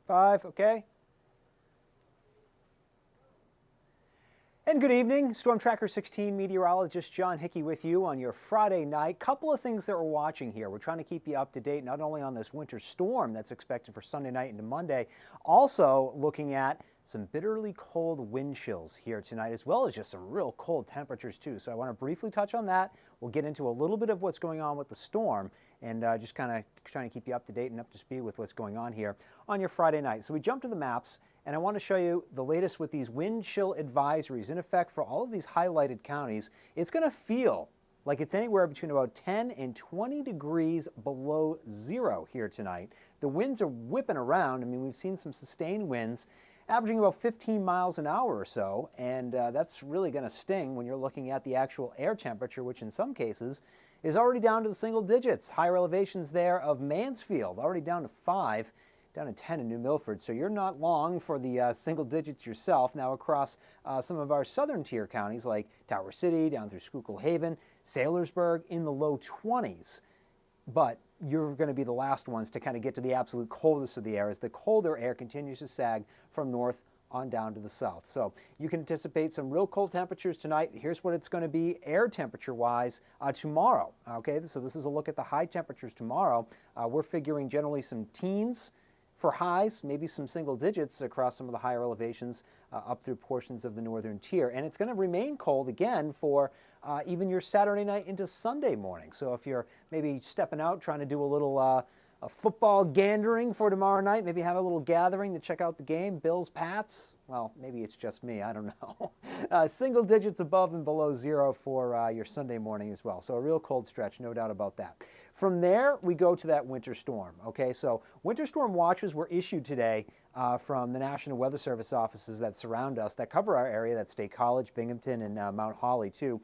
5, okay. And good evening, Storm Tracker 16 meteorologist John Hickey with you on your Friday night. Couple of things that we're watching here. We're trying to keep you up to date not only on this winter storm that's expected for Sunday night into Monday, also looking at some bitterly cold wind chills here tonight, as well as just some real cold temperatures too. So I want to briefly touch on that. We'll get into a little bit of what's going on with the storm and just kind of trying to keep you up to date and up to speed with what's going on here on your Friday night. So we jump to the maps, and I want to show you the latest with these wind chill advisories in effect for all of these highlighted counties. It's going to feel like it's anywhere between about 10 and 20 degrees below zero here tonight. The winds are whipping around. I mean, we've seen some sustained winds averaging about 15 miles an hour or so, and that's really going to sting when you're looking at the actual air temperature, which in some cases is already down to the single digits. Higher elevations there of Mansfield, already down to 5, down to 10 in New Milford, so you're not long for the single digits yourself. Now across some of our southern tier counties like Tower City, down through Schuylkill Haven, Saylorsburg in the low 20s. But you're going to be the last ones to kind of get to the absolute coldest of the air as the colder air continues to sag from north on down to the south. So you can anticipate some real cold temperatures tonight. Here's what it's going to be air temperature wise tomorrow. Okay, so this is a look at the high temperatures tomorrow. We're figuring generally some teens for highs, maybe some single digits across some of the higher elevations up through portions of the northern tier. And it's going to remain cold again for even your Saturday night into Sunday morning. So if you're maybe stepping out trying to do a little a football gandering for tomorrow night, maybe have a little gathering to check out the game, Bills, Pats. Well, maybe it's just me, I don't know. Single digits above and below zero for your Sunday morning as well. So a real cold stretch, no doubt about that. From there, we go to that winter storm. Okay, so winter storm watches were issued today from the National Weather Service offices that surround us, that cover our area, that's State College, Binghamton, and Mount Holly too.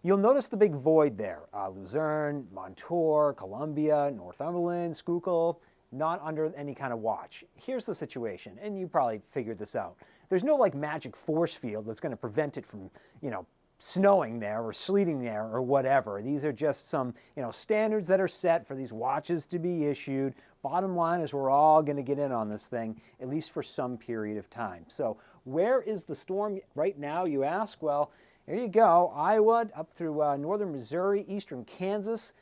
You'll notice the big void there. Luzerne, Montour, Columbia, Northumberland, Schuylkill, not under any kind of watch. Here's the situation, and you probably figured this out. There's no like magic force field that's going to prevent it from, snowing there or sleeting there or whatever. These are just some, standards that are set for these watches to be issued. Bottom line is we're all going to get in on this thing, at least for some period of time. So where is the storm right now, you ask? Well, there you go, Iowa up through northern Missouri, eastern Kansas,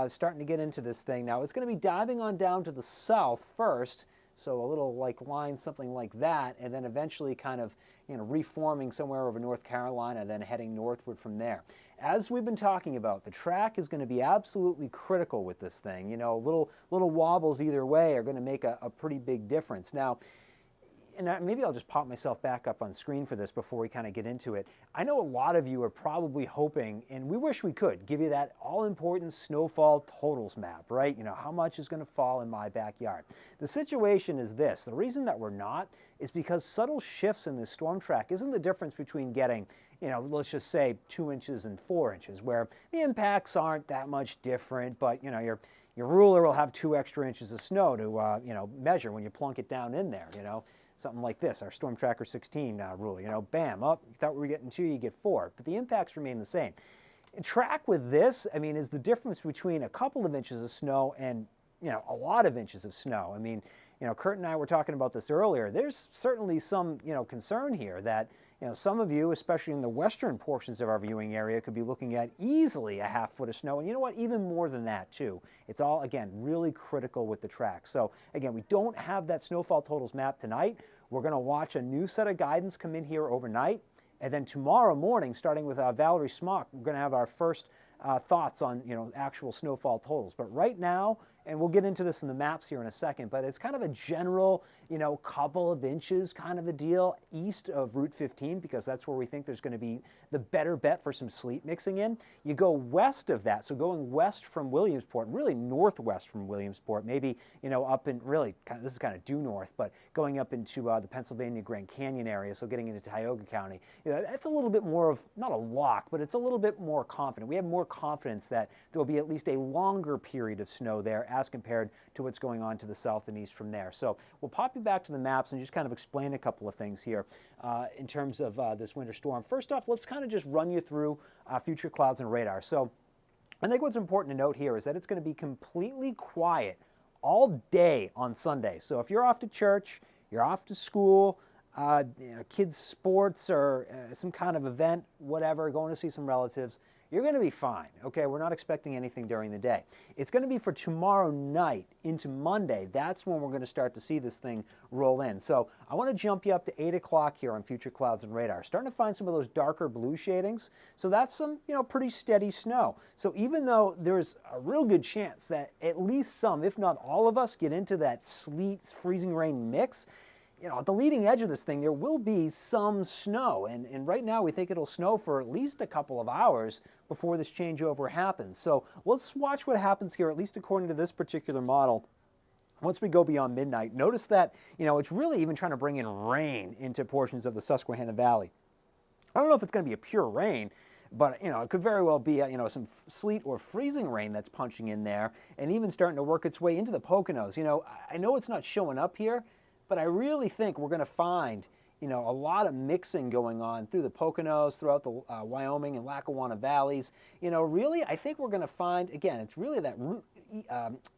starting to get into this thing. Now it's going to be diving on down to the south first, so a little like line, something like that, and then eventually kind of reforming somewhere over North Carolina, then heading northward from there. As we've been talking about, the track is going to be absolutely critical with this thing. Little wobbles either way are going to make a pretty big difference. Now, and maybe I'll just pop myself back up on screen for this before we kind of get into it. I know a lot of you are probably hoping, and we wish we could, give you that all-important snowfall totals map, right? How much is going to fall in my backyard. The situation is this. The reason that we're not is because subtle shifts in this storm track isn't the difference between getting, let's just say 2 inches and 4 inches, where the impacts aren't that much different, but, your ruler will have 2 extra inches of snow to, measure when you plunk it down in there, Something like this, our Storm Tracker 16 ruler, bam, up, you thought we were getting 2, you get 4, but the impacts remain the same. Track with this, is the difference between a couple of inches of snow and, a lot of inches of snow. Kurt and I were talking about this earlier. There's certainly some, concern here that, some of you, especially in the western portions of our viewing area, could be looking at easily a half foot of snow. And you know what? Even more than that, too. It's all, again, really critical with the track. So, again, we don't have that snowfall totals map tonight. We're going to watch a new set of guidance come in here overnight. And then tomorrow morning, starting with Valerie Smock, we're going to have our first thoughts on, actual snowfall totals. But right now, and we'll get into this in the maps here in a second, but it's kind of a general, couple of inches kind of a deal east of Route 15, because that's where we think there's going to be the better bet for some sleet mixing in. You go west of that, so going west from Williamsport, really northwest from Williamsport, maybe, up in really, this is kind of due north, but going up into the Pennsylvania Grand Canyon area, so getting into Tioga County, that's a little bit more of, not a lock, but it's a little bit more confident. We have more confidence that there will be at least a longer period of snow there as compared to what's going on to the south and east from there. So we'll pop you back to the maps and just kind of explain a couple of things here in terms of this winter storm. First off, let's kind of just run you through future clouds and radar. So I think what's important to note here is that it's going to be completely quiet all day on Sunday. So if you're off to church, you're off to school, kids' sports or some kind of event, whatever, going to see some relatives, you're going to be fine, okay? We're not expecting anything during the day. It's going to be for tomorrow night into Monday. That's when we're going to start to see this thing roll in. So I want to jump you up to 8 o'clock here on Future Clouds and Radar. Starting to find some of those darker blue shadings. So that's some, pretty steady snow. So even though there's a real good chance that at least some, if not all of us, get into that sleet, freezing rain mix, at the leading edge of this thing, there will be some snow. And right now, we think it'll snow for at least a couple of hours before this changeover happens. So let's watch what happens here, at least according to this particular model. Once we go beyond midnight, notice that, it's really even trying to bring in rain into portions of the Susquehanna Valley. I don't know if it's going to be a pure rain, but, it could very well be, some sleet or freezing rain that's punching in there and even starting to work its way into the Poconos. I know it's not showing up here, but I really think we're going to find, a lot of mixing going on through the Poconos, throughout the Wyoming and Lackawanna valleys. Really, I think we're going to find, again, it's really that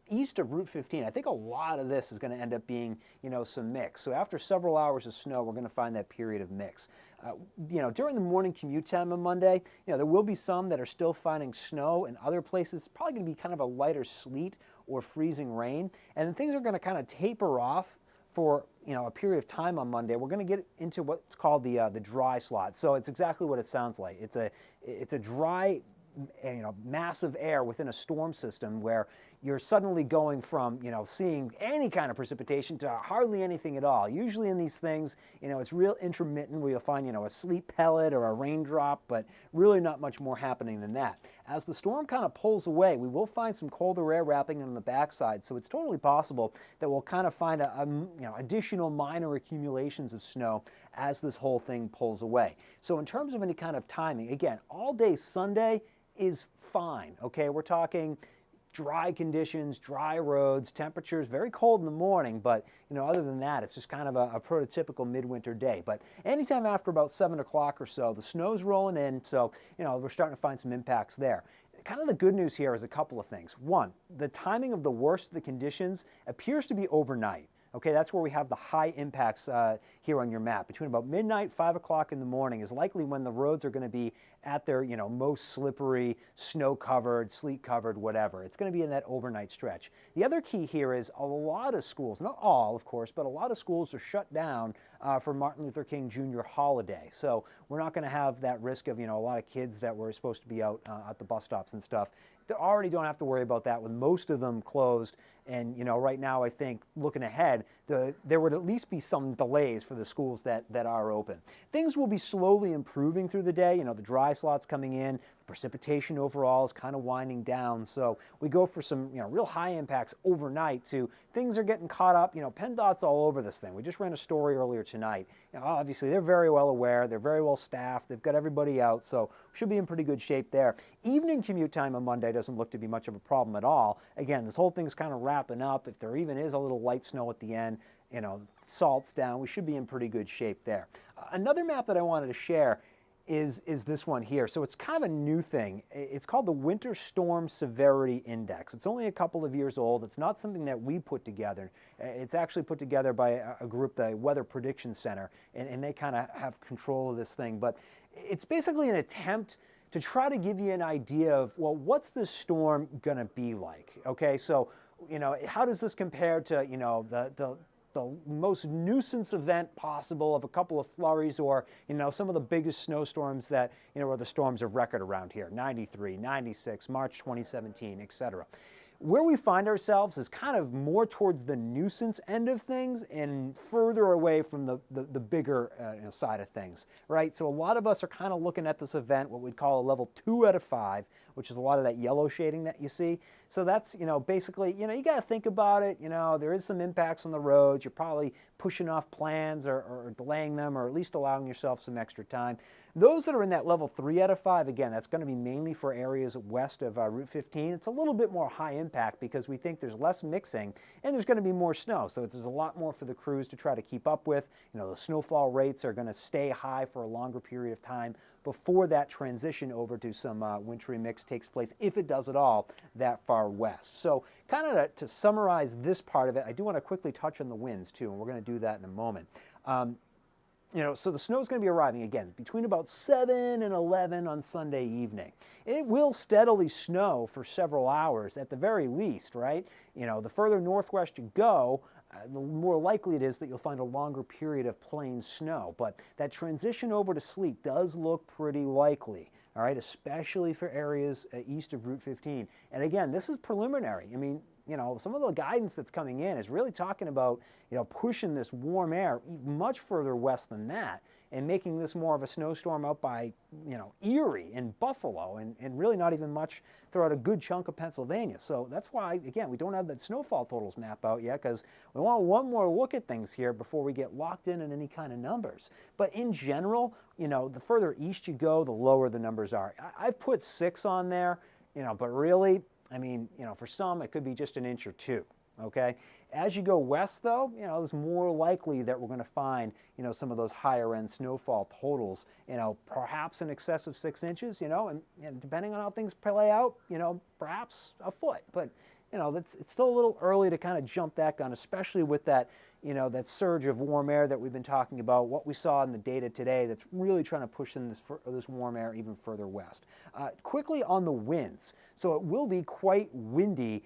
east of Route 15. I think a lot of this is going to end up being, some mix. So after several hours of snow, we're going to find that period of mix. During the morning commute time on Monday, there will be some that are still finding snow. In other places, it's probably going to be kind of a lighter sleet or freezing rain. And then things are going to kind of taper off for a period of time on Monday. We're going to get into what's called the dry slot. So it's exactly what it sounds like. It's a dry, mass of air within a storm system where you're suddenly going from seeing any kind of precipitation to hardly anything at all. Usually in these things, it's real intermittent where you'll find a sleet pellet or a raindrop, but really not much more happening than that. As the storm kind of pulls away, we will find some colder air wrapping on the backside, so it's totally possible that we'll kind of find additional minor accumulations of snow as this whole thing pulls away. So in terms of any kind of timing, again, all day Sunday is fine, okay? We're talking dry conditions, dry roads, temperatures, very cold in the morning, but other than that, it's just kind of a prototypical midwinter day. But anytime after about 7 o'clock or so, the snow's rolling in, so we're starting to find some impacts there. Kind of the good news here is a couple of things. One, the timing of the worst of the conditions appears to be overnight. Okay, that's where we have the high impacts here on your map. Between about midnight, 5 o'clock in the morning is likely when the roads are going to be at their, most slippery, snow-covered, sleet-covered, whatever. It's going to be in that overnight stretch. The other key here is a lot of schools, not all, of course, but a lot of schools are shut down for Martin Luther King Jr. holiday. So we're not going to have that risk of, a lot of kids that were supposed to be out at the bus stops and stuff. They already don't have to worry about that with most of them closed. And, right now, I think, looking ahead, there would at least be some delays for the schools that are open. Things will be slowly improving through the day. The dry slots coming in, precipitation overall is kind of winding down. So we go for some, real high impacts overnight to things are getting caught up. PennDOT's all over this thing. We just ran a story earlier tonight. Obviously, they're very well aware. They're very well staffed. They've got everybody out, so should be in pretty good shape there. Evening commute time on Monday doesn't look to be much of a problem at all. Again, this whole thing's kind of wrapping up. If there even is a little light snow at the end, salt's down. We should be in pretty good shape there. Another map that I wanted to share is this one here. So it's kind of a new thing. It's called the Winter Storm Severity Index. It's only a couple of years old. It's not something that we put together. It's actually put together by a group, the Weather Prediction Center, and they kind of have control of this thing. But it's basically an attempt to try to give you an idea of, well, what's this storm going to be like? Okay, so, how does this compare to, the most nuisance event possible of a couple of flurries or, some of the biggest snowstorms that, are the storms of record around here, 93, 96, March 2017, etc. Where we find ourselves is kind of more towards the nuisance end of things and further away from the bigger side of things, right? So a lot of us are kind of looking at this event, what we'd call a level 2 out of 5, which is a lot of that yellow shading that you see. So that's, basically, you got to think about it. There is some impacts on the roads. You're probably pushing off plans or delaying them or at least allowing yourself some extra time. Those that are in that level 3 out of 5, again, that's going to be mainly for areas west of Route 15. It's a little bit more high impact because we think there's less mixing and there's going to be more snow. So there's a lot more for the crews to try to keep up with. The snowfall rates are going to stay high for a longer period of time before that transition over to some wintry mix takes place, if it does at all, that far west. So kind of to summarize this part of it, I do want to quickly touch on the winds too, and we're going to do that in a moment. So the snow is going to be arriving again between about 7 and 11 on Sunday evening. It will steadily snow for several hours at the very least, right? The further northwest you go, the more likely it is that you'll find a longer period of plain snow. But that transition over to sleet does look pretty likely, all right, especially for areas east of Route 15. And again, this is preliminary. I mean, some of the guidance that's coming in is really talking about, pushing this warm air much further west than that and making this more of a snowstorm out by, Erie and Buffalo and really not even much throughout a good chunk of Pennsylvania. So that's why, again, we don't have that snowfall totals map out yet because we want one more look at things here before we get locked in any kind of numbers. But in general, the further east you go, the lower the numbers are. I've put 6 on there, but really, I mean, for some, it could be just an inch or 2, okay? As you go west, though, it's more likely that we're going to find, some of those higher-end snowfall totals, perhaps in excess of 6 inches, and depending on how things play out, perhaps a foot. But, it's still a little early to kind of jump that gun, especially with that, that surge of warm air that we've been talking about, what we saw in the data today that's really trying to push in this warm air even further west. Quickly on the winds. So it will be quite windy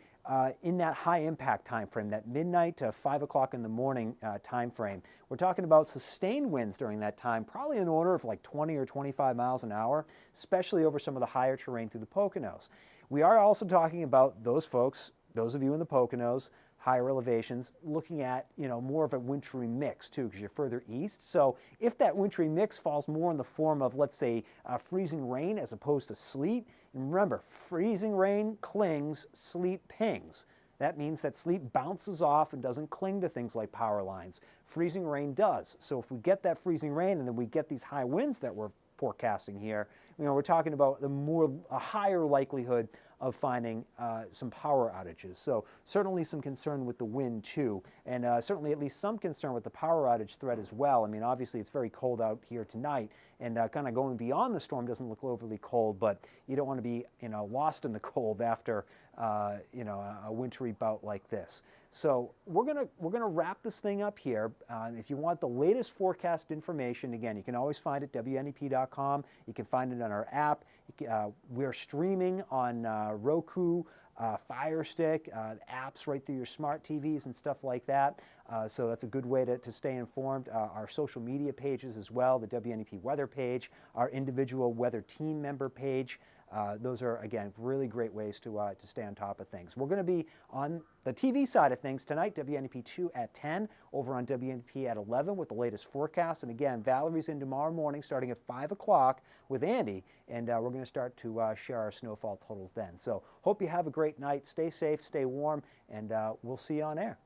in that high impact time frame, that midnight to 5 o'clock in the morning time frame. We're talking about sustained winds during that time, probably in order of like 20 or 25 miles an hour, especially over some of the higher terrain through the Poconos. We are also talking about those folks, those of you in the Poconos, higher elevations, looking at, more of a wintry mix too, because you're further east. So if that wintry mix falls more in the form of, let's say, freezing rain as opposed to sleet, and remember, freezing rain clings, sleet pings. That means that sleet bounces off and doesn't cling to things like power lines. Freezing rain does. So if we get that freezing rain and then we get these high winds that we're forecasting here, we're talking about a higher likelihood of finding some power outages. So certainly some concern with the wind too, and certainly at least some concern with the power outage threat as well. I mean, obviously it's very cold out here tonight, and kind of going beyond the storm doesn't look overly cold, but you don't want to be lost in the cold after a wintry bout like this. So we're gonna wrap this thing up here. If you want the latest forecast information, again, you can always find it at WNEP.com. You can find it on our app. We're streaming on Roku, Fire Stick, apps right through your smart TVs and stuff like that. So that's a good way to stay informed. Our social media pages as well, the WNEP weather page, our individual weather team member page. Those are, again, really great ways to stay on top of things. We're going to be on the TV side of things tonight, WNEP2 at 10, over on WNEP at 11 with the latest forecast. And again, Valerie's in tomorrow morning starting at 5 o'clock with Andy, and we're going to start to share our snowfall totals then. So hope you have a great night. Stay safe, stay warm, and we'll see you on air.